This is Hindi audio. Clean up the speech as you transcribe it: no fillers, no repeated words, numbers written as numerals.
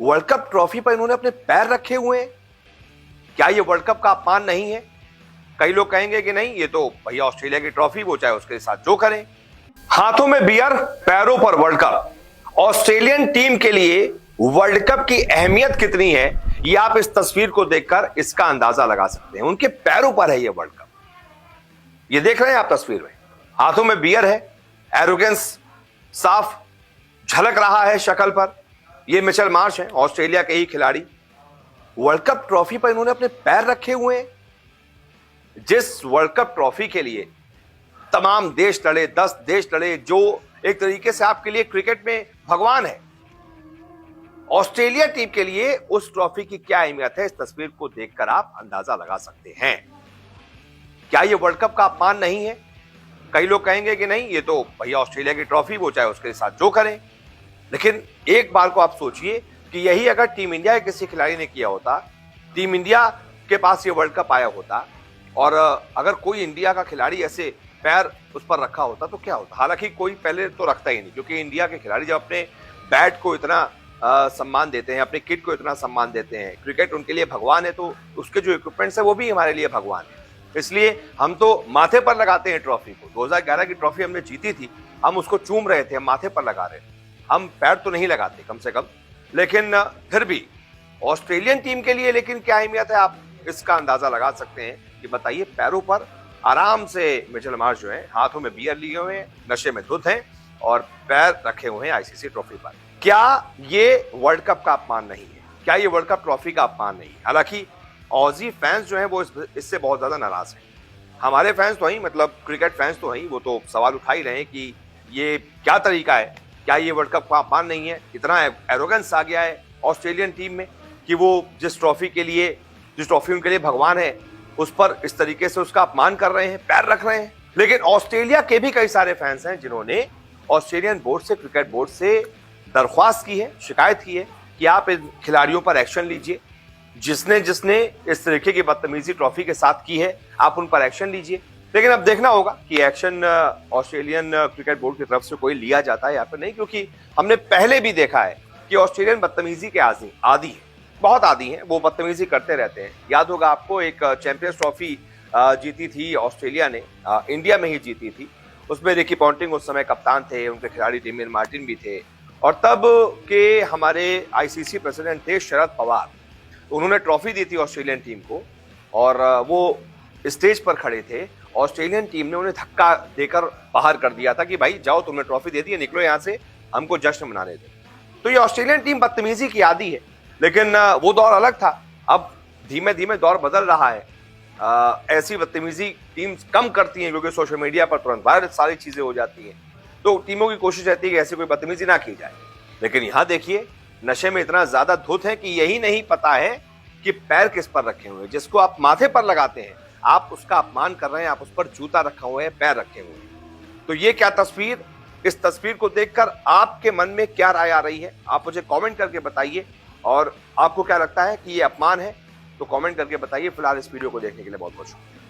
वर्ल्ड कप ट्रॉफी पर इन्होंने अपने पैर रखे हुए हैं। क्या ये वर्ल्ड कप का अपमान नहीं है? कई लोग कहेंगे कि नहीं, ये तो भैया ऑस्ट्रेलिया की ट्रॉफी, वो चाहे उसके साथ जो करें। हाथों में बियर, पैरों पर वर्ल्ड कप। ऑस्ट्रेलियन टीम के लिए वर्ल्ड कप की अहमियत कितनी है, ये आप इस तस्वीर को देखकर इसका अंदाजा लगा सकते हैं। उनके पैरों पर है ये वर्ल्ड कप। ये देख रहे हैं आप तस्वीर में, हाथों में बियर है, एरोगेंस साफ झलक रहा है शक्ल पर। ये मिचेल मार्श हैं, ऑस्ट्रेलिया के ही खिलाड़ी। वर्ल्ड कप ट्रॉफी पर इन्होंने अपने पैर रखे हुए हैं। जिस वर्ल्ड कप ट्रॉफी के लिए तमाम देश लड़े, 10 देश लड़े, जो एक तरीके से आपके लिए क्रिकेट में भगवान है, ऑस्ट्रेलिया टीम के लिए उस ट्रॉफी की क्या अहमियत है, इस तस्वीर को देखकर आप अंदाजा लगा सकते हैं। क्या यह वर्ल्ड कप का अपमान नहीं है? कई लोग कहेंगे कि नहीं, ये तो भैया ऑस्ट्रेलिया की ट्रॉफी, वो चाहे उसके साथ जो करें। लेकिन एक बार को आप सोचिए कि यही अगर टीम इंडिया के किसी खिलाड़ी ने किया होता, टीम इंडिया के पास ये वर्ल्ड कप आया होता और अगर कोई इंडिया का खिलाड़ी ऐसे पैर उस पर रखा होता तो क्या होता। हालांकि कोई पहले तो रखता ही नहीं, क्योंकि इंडिया के खिलाड़ी जब अपने बैट को इतना सम्मान देते हैं, अपने किट को इतना सम्मान देते हैं, क्रिकेट उनके लिए भगवान है, तो उसके जो इक्विपमेंट्स है वो भी हमारे लिए भगवान है। इसलिए हम तो माथे पर लगाते हैं ट्रॉफी को। 2011 की ट्रॉफी हमने जीती थी, हम उसको चूम रहे थे, हम माथे पर लगा रहे थे, हम पैर तो नहीं लगाते कम से कम। लेकिन फिर भी ऑस्ट्रेलियन टीम के लिए लेकिन क्या अहमियत है, आप इसका अंदाजा लगा सकते हैं कि बताइए, पैरों पर आराम से मिचेल मार्श जो है, हाथों में बियर लिए हुए हैं, नशे में धुत हैं और पैर रखे हुए हैं आईसीसी ट्रॉफी पर। क्या ये वर्ल्ड कप का अपमान नहीं है? क्या ये वर्ल्ड कप ट्रॉफी का अपमान नहीं है? हालांकि ऑजी फैंस जो हैं वो इससे बहुत ज्यादा नाराज हैं। हमारे फैंस तो हैं, मतलब क्रिकेट फैंस तो हैं, वो तो सवाल उठा ही रहे हैं कि ये क्या तरीका है, क्या ये वर्ल्ड कप का अपमान नहीं है? इतना एरोगेंस आ गया है ऑस्ट्रेलियन टीम में कि वो जिस ट्रॉफी उनके लिए भगवान है, उस पर इस तरीके से उसका अपमान कर रहे हैं, पैर रख रहे हैं। लेकिन ऑस्ट्रेलिया के भी कई सारे फैंस हैं जिन्होंने ऑस्ट्रेलियन बोर्ड से, क्रिकेट बोर्ड से दरख्वास्त की है, शिकायत की है कि आप इन खिलाड़ियों पर एक्शन लीजिए। जिसने इस तरीके की बदतमीजी ट्रॉफी के साथ की है, आप उन पर एक्शन लीजिए। लेकिन अब देखना होगा कि एक्शन ऑस्ट्रेलियन क्रिकेट बोर्ड की तरफ से कोई लिया जाता है या फिर नहीं, क्योंकि हमने पहले भी देखा है कि ऑस्ट्रेलियन बदतमीजी के आदी है, बहुत आदी हैं, वो बदतमीजी करते रहते हैं। याद होगा आपको, एक चैंपियंस ट्रॉफी जीती थी ऑस्ट्रेलिया ने, इंडिया में ही जीती थी। उसमें रिकी पॉन्टिंग उस समय कप्तान थे, उनके खिलाड़ी डेमियन मार्टिन भी थे, और तब के हमारे आईसीसी प्रेसिडेंट थे शरद पवार। उन्होंने ट्रॉफी दी थी ऑस्ट्रेलियन टीम को और वो स्टेज पर खड़े थे। ऑस्ट्रेलियन टीम ने उन्हें धक्का देकर बाहर कर दिया था कि भाई जाओ, तुमने ट्रॉफी दे दी है, निकलो यहाँ से, हमको जश्न मनाने दो। तो ये ऑस्ट्रेलियन टीम बदतमीजी की आदी है, लेकिन वो दौर अलग था। अब धीमे धीमे दौर बदल रहा है। ऐसी बदतमीजी टीम कम करती हैं क्योंकि सोशल मीडिया पर तुरंत वायरल सारी चीजें हो जाती हैं, तो टीमों की कोशिश रहती है कि ऐसी कोई बदतमीजी ना की जाए। लेकिन यहाँ देखिए, नशे में इतना ज्यादा धुत है कि यही नहीं पता है कि पैर किस पर रखे हुए हैं। जिसको आप माथे पर लगाते हैं, आप उसका अपमान कर रहे हैं, आप उस पर जूता रखा हुआ है, पैर रखे हुए हैं। तो ये क्या तस्वीर, इस तस्वीर को देखकर आपके मन में क्या राय आ रही है, आप मुझे कमेंट करके बताइए। और आपको क्या लगता है कि ये अपमान है, तो कमेंट करके बताइए। फिलहाल इस वीडियो को देखने के लिए बहुत बहुत शुक्रिया।